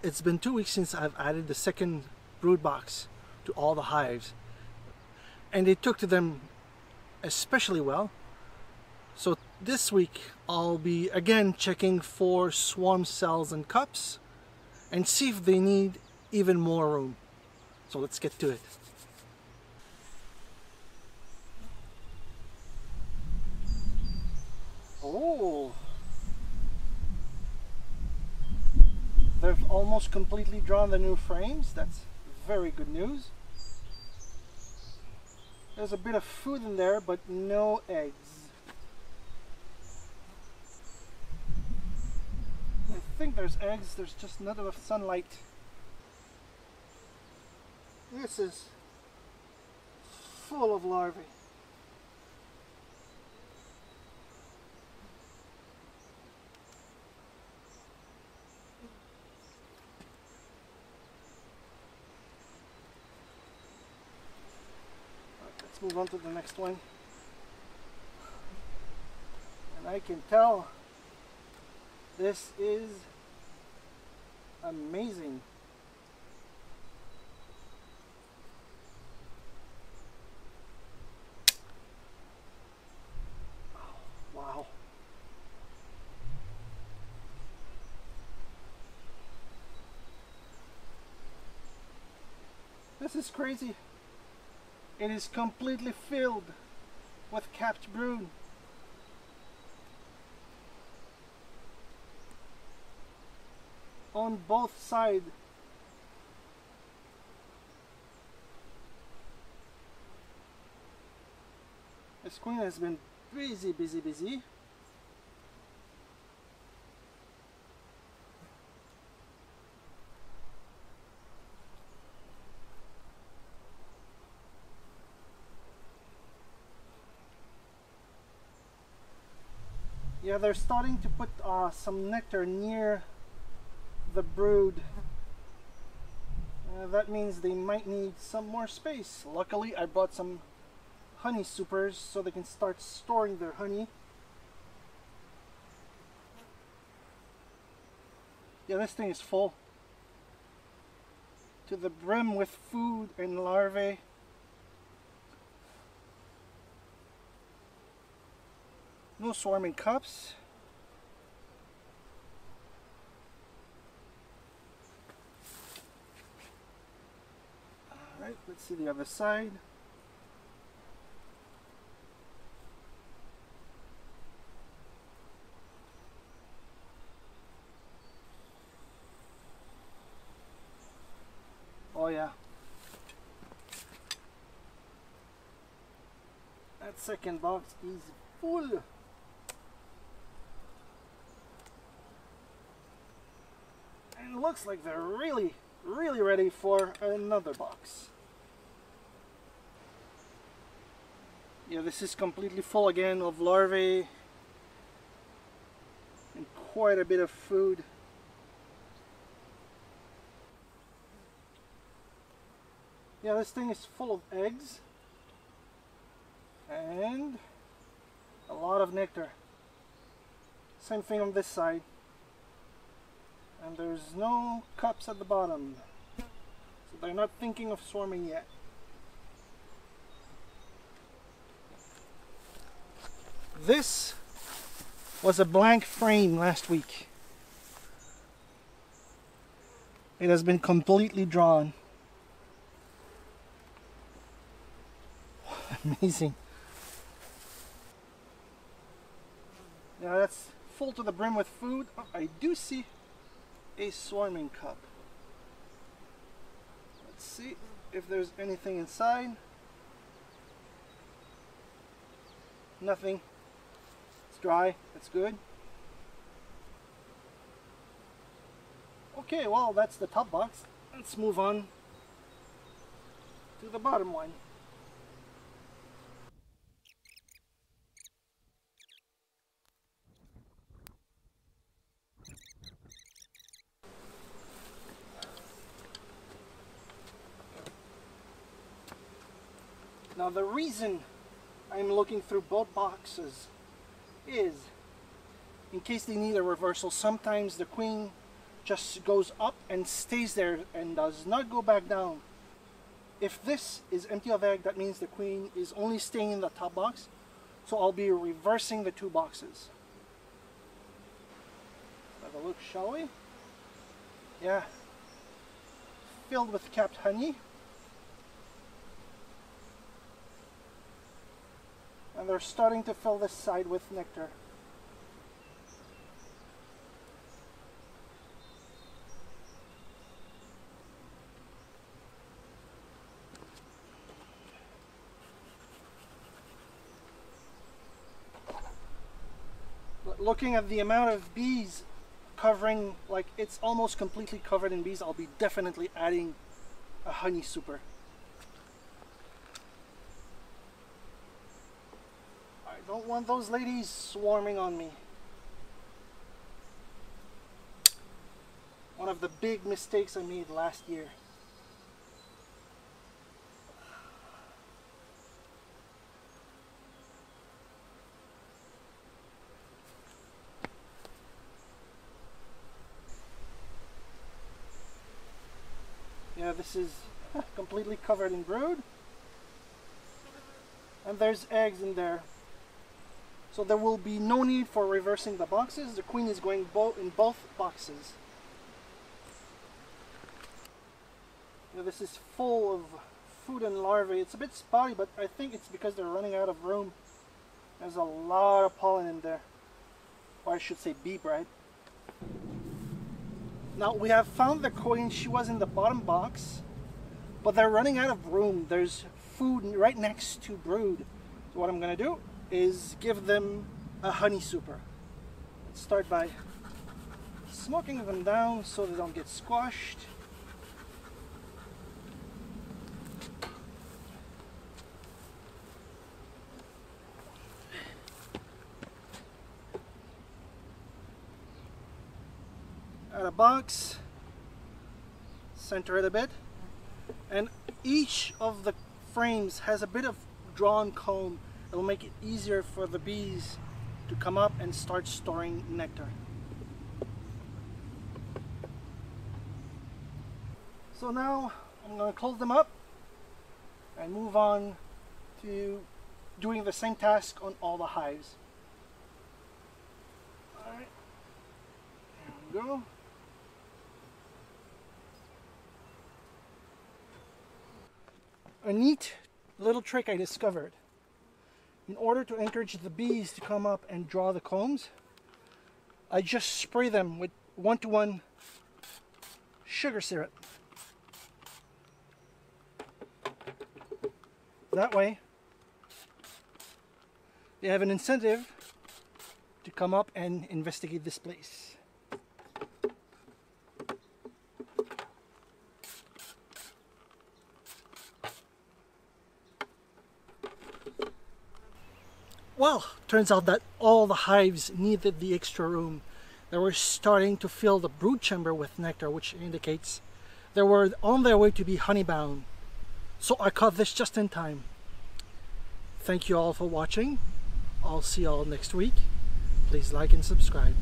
It's been 2 weeks since I've added the second brood box to all the hives, and they took to them especially well. So this week I'll be again checking for swarm cells and cups and see if they need even more room. So let's get to it. Oh, they've almost completely drawn the new frames. That's very good news. There's a bit of food in there, but no eggs. I think there's eggs, there's just not enough sunlight. This is full of larvae. Let's move on to the next one. And I can tell this is amazing. Wow. This is crazy. It is completely filled with capped brood. On both sides. This queen has been busy. Yeah, they're starting to put some nectar near the brood. That means they might need some more space. Luckily, I brought some honey supers so they can start storing their honey. Yeah, this thing is full to the brim with food and larvae. No swarming cups. Alright, let's see the other side. Oh yeah. That second box is full. And it looks like they're really ready for another box. Yeah, this is completely full again of larvae and quite a bit of food. Yeah, this thing is full of eggs and a lot of nectar. Same thing on this side. And there's no cups at the bottom. So they're not thinking of swarming yet. This was a blank frame last week. It has been completely drawn. Amazing. Now that's full to the brim with food. Oh, I do see a swarming cup. Let's see if there's anything inside. Nothing. It's dry. That's good. Okay, well, that's the top box. Let's move on to the bottom one. Now the reason I'm looking through both boxes is in case they need a reversal. Sometimes the queen just goes up and stays there and does not go back down. If this is empty of egg, that means the queen is only staying in the top box. So I'll be reversing the 2 boxes. Have a look, shall we? Yeah. Filled with capped honey. And they're starting to fill this side with nectar. Looking at the amount of bees covering, like it's almost completely covered in bees, I'll be definitely adding a honey super. I don't want those ladies swarming on me. One of the big mistakes I made last year. Yeah, this is completely covered in brood. And there's eggs in there. So there will be no need for reversing the boxes. The queen is going in both boxes. Yeah, this is full of food and larvae. It's a bit spotty, but I think it's because they're running out of room. There's a lot of pollen in there. Or I should say bee bread. Now we have found the queen. She was in the bottom box, but they're running out of room. There's food right next to brood. So what I'm going to do is give them a honey super. Let's start by smoking them down so they don't get squashed. Add a box, center it a bit, and each of the frames has a bit of drawn comb. It'll make it easier for the bees to come up and start storing nectar. So now I'm going to close them up and move on to doing the same task on all the hives. Alright, there we go. A neat little trick I discovered. In order to encourage the bees to come up and draw the combs, I just spray them with 1:1 sugar syrup. That way, they have an incentive to come up and investigate this place. Well, turns out that all the hives needed the extra room. They were starting to fill the brood chamber with nectar, which indicates they were on their way to be honeybound. So I caught this just in time. Thank you all for watching. I'll see you all next week. Please like and subscribe.